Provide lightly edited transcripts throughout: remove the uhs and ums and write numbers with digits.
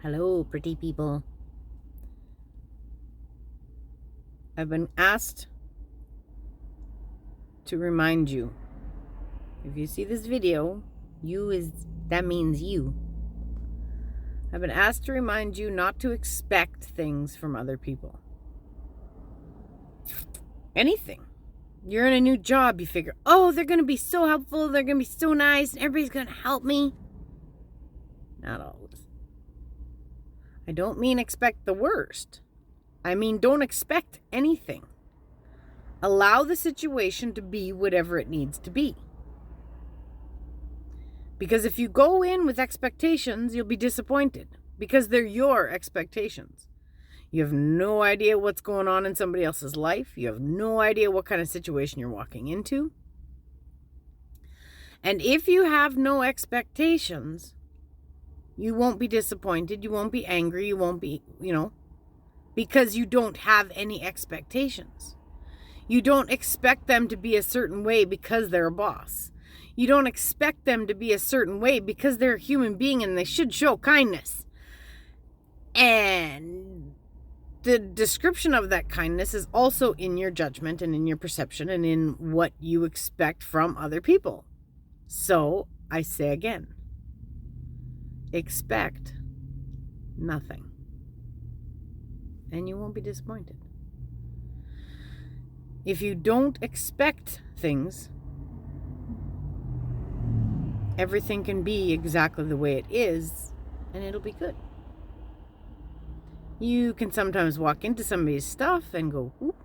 Hello, pretty people. I've been asked to remind you. If you see this video, that means you. I've been asked to remind you not to expect things from other people. Anything. You're in a new job, you figure, oh, they're going to be so helpful, they're going to be so nice, and everybody's going to help me. Not always. I don't mean expect the worst. I mean, don't expect anything. Allow the situation to be whatever it needs to be. Because if you go in with expectations, you'll be disappointed. Because they're your expectations. You have no idea what's going on in somebody else's life. You have no idea what kind of situation you're walking into. And if you have no expectations, you won't be disappointed. You won't be angry. You won't be, because you don't have any expectations. You don't expect them to be a certain way because they're a boss. You don't expect them to be a certain way because they're a human being and they should show kindness. And the description of that kindness is also in your judgment and in your perception and in what you expect from other people. So I say again, expect nothing. And you won't be disappointed. If you don't expect things, everything can be exactly the way it is, and it'll be good. You can sometimes walk into somebody's stuff and go, ooh,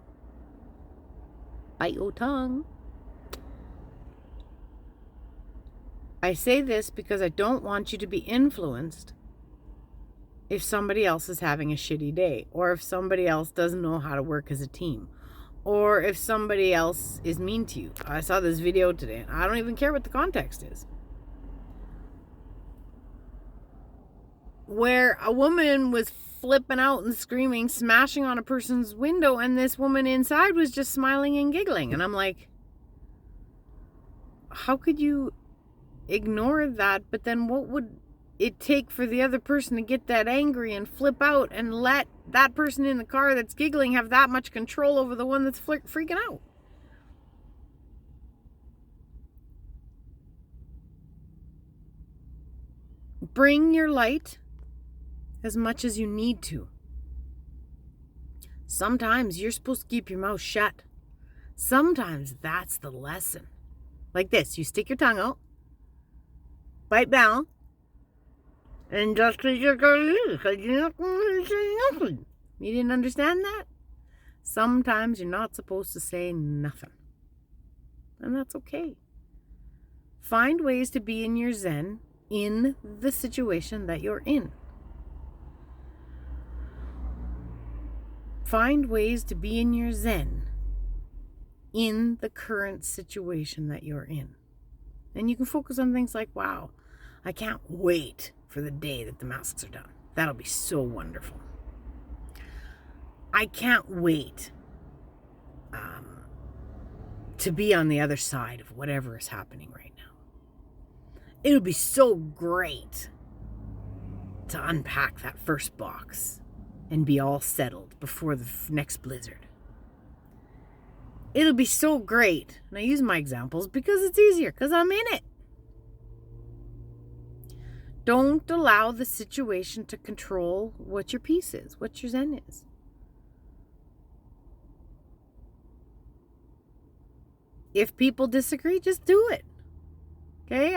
bite your tongue. I say this because I don't want you to be influenced if somebody else is having a shitty day, or if somebody else doesn't know how to work as a team, or if somebody else is mean to you. I saw this video today, and I don't even care what the context is, where a woman was flipping out and screaming, smashing on a person's window, and this woman inside was just smiling and giggling. And I'm like, how could you ignore that? But then what would it take for the other person to get that angry and flip out and let that person in the car that's giggling have that much control over the one that's freaking out? Bring your light as much as you need to. Sometimes you're supposed to keep your mouth shut. Sometimes that's the lesson. Like this, you stick your tongue out, bite down, and just because you're not going to say nothing. You didn't understand that? Sometimes you're not supposed to say nothing. And that's okay. Find ways to be in your zen in the situation that you're in. Find ways to be in your zen in the current situation that you're in. And you can focus on things like, wow, I can't wait for the day that the masks are done. That'll be so wonderful. I can't wait to be on the other side of whatever is happening right now. It'll be so great to unpack that first box and be all settled before the next blizzard. It'll be so great. And I use my examples because it's easier, because I'm in it. Don't allow the situation to control what your peace is, what your zen is. If people disagree, just do it. Okay?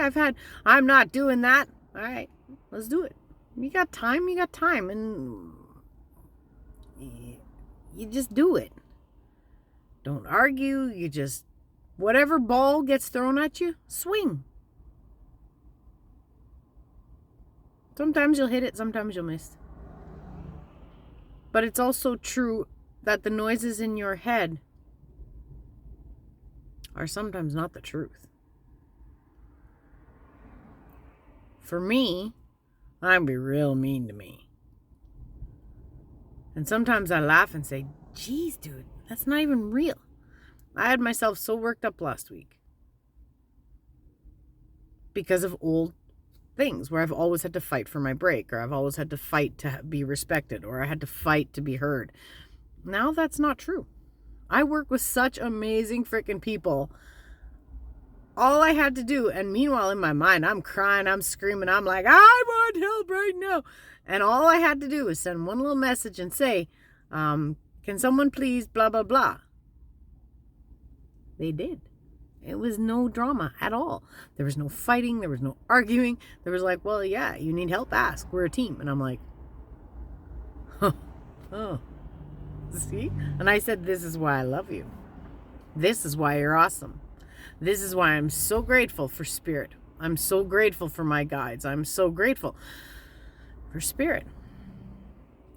I'm not doing that. All right, let's do it. You got time. And you just do it. Don't argue. You just, whatever ball gets thrown at you, swing. Sometimes you'll hit it, sometimes you'll miss. But it's also true that the noises in your head are sometimes not the truth. For me, I'd be real mean to me. And sometimes I laugh and say, geez, dude, that's not even real. I had myself so worked up last week because of old things where I've always had to fight for my break, or I've always had to fight to be respected, or I had to fight to be heard. Now that's not true. I work with such amazing freaking people. All I had to do, and meanwhile in my mind, I'm crying, I'm screaming, I'm like, I want help right now. And all I had to do was send one little message and say, can someone please blah, blah, blah. They did. It was no drama at all. There was no fighting. There was no arguing. There was like, well, yeah, you need help, ask. We're a team. And I'm like, oh, see? And I said, this is why I love you. This is why you're awesome. This is why I'm so grateful for Spirit. I'm so grateful for my guides. I'm so grateful for Spirit.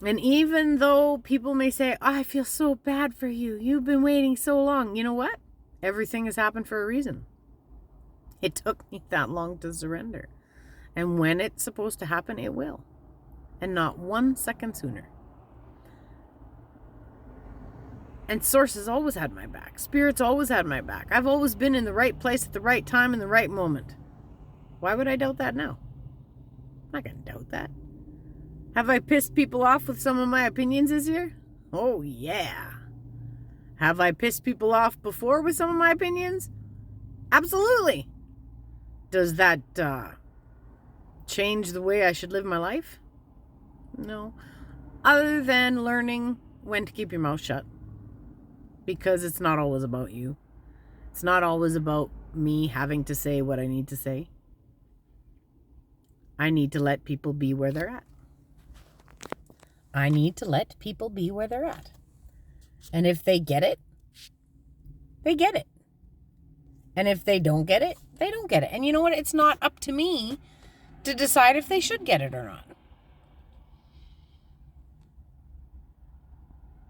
And even though people may say, oh, I feel so bad for you. You've been waiting so long. You know what? Everything has happened for a reason. It took me that long to surrender. And when it's supposed to happen, it will. And not 1 second sooner. And Source has always had my back. Spirit's always had my back. I've always been in the right place at the right time in the right moment. Why would I doubt that now? I'm not going to doubt that. Have I pissed people off with some of my opinions this year? Oh, yeah. Have I pissed people off before with some of my opinions? Absolutely. Does that change the way I should live my life? No. Other than learning when to keep your mouth shut. Because it's not always about you. It's not always about me having to say what I need to say. I need to let people be where they're at. I need to let people be where they're at. And if they get it, they get it. And if they don't get it, they don't get it. And you know what? It's not up to me to decide if they should get it or not.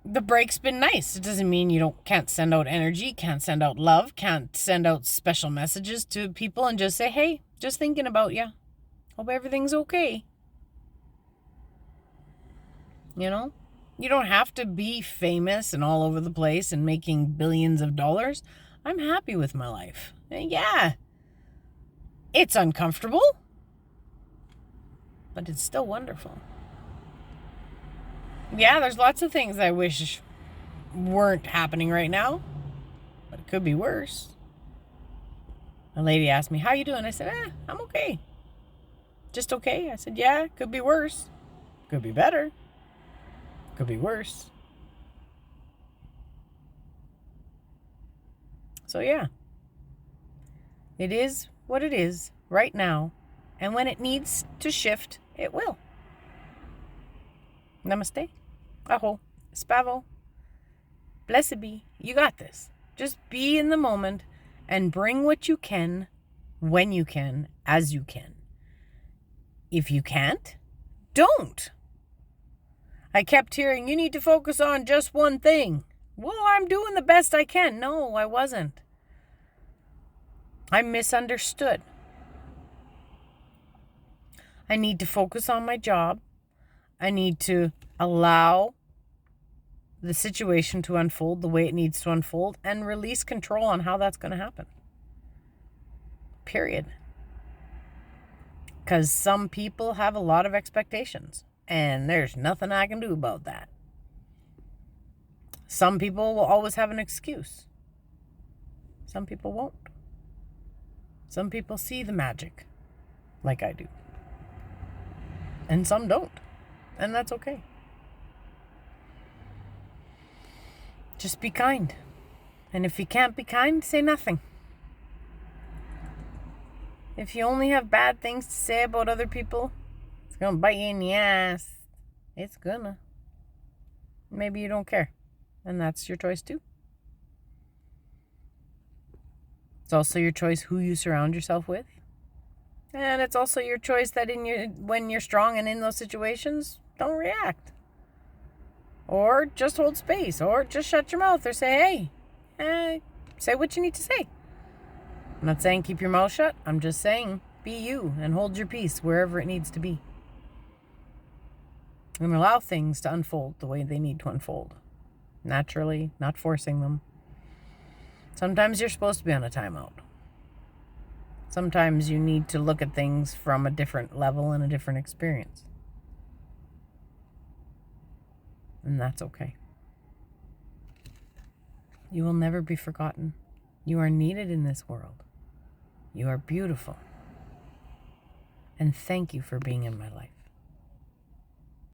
The break's been nice. It doesn't mean you can't send out energy, can't send out love, can't send out special messages to people and just say, hey, just thinking about you. Hope everything's okay. You know? You don't have to be famous and all over the place and making billions of dollars. I'm happy with my life. And yeah, it's uncomfortable, but it's still wonderful. Yeah, there's lots of things I wish weren't happening right now, but it could be worse. A lady asked me, how you doing? I said, I'm okay. Just okay. I said, yeah, could be worse. Could be better. Could be worse. So yeah, it is what it is right now. And when it needs to shift, it will. Namaste. Aho. Spavo. Blessed be. You got this. Just be in the moment and bring what you can, when you can, as you can. If you can't, don't. I kept hearing, you need to focus on just one thing. Well, I'm doing the best I can. No, I wasn't. I misunderstood. I need to focus on my job. I need to allow the situation to unfold the way it needs to unfold and release control on how that's going to happen. Period. Because some people have a lot of expectations, and there's nothing I can do about that. Some people will always have an excuse. Some people won't. Some people see the magic, like I do. And some don't. And that's okay. Just be kind. And if you can't be kind, say nothing. If you only have bad things to say about other people, it's going to bite you in the ass. It's gonna. Maybe you don't care. And that's your choice too. It's also your choice who you surround yourself with. And it's also your choice that when you're strong and in those situations, don't react. Or just hold space. Or just shut your mouth or say, hey, say what you need to say. I'm not saying keep your mouth shut. I'm just saying be you and hold your peace wherever it needs to be. And allow things to unfold the way they need to unfold. Naturally, not forcing them. Sometimes you're supposed to be on a timeout. Sometimes you need to look at things from a different level and a different experience. And that's okay. You will never be forgotten. You are needed in this world. You are beautiful. And thank you for being in my life.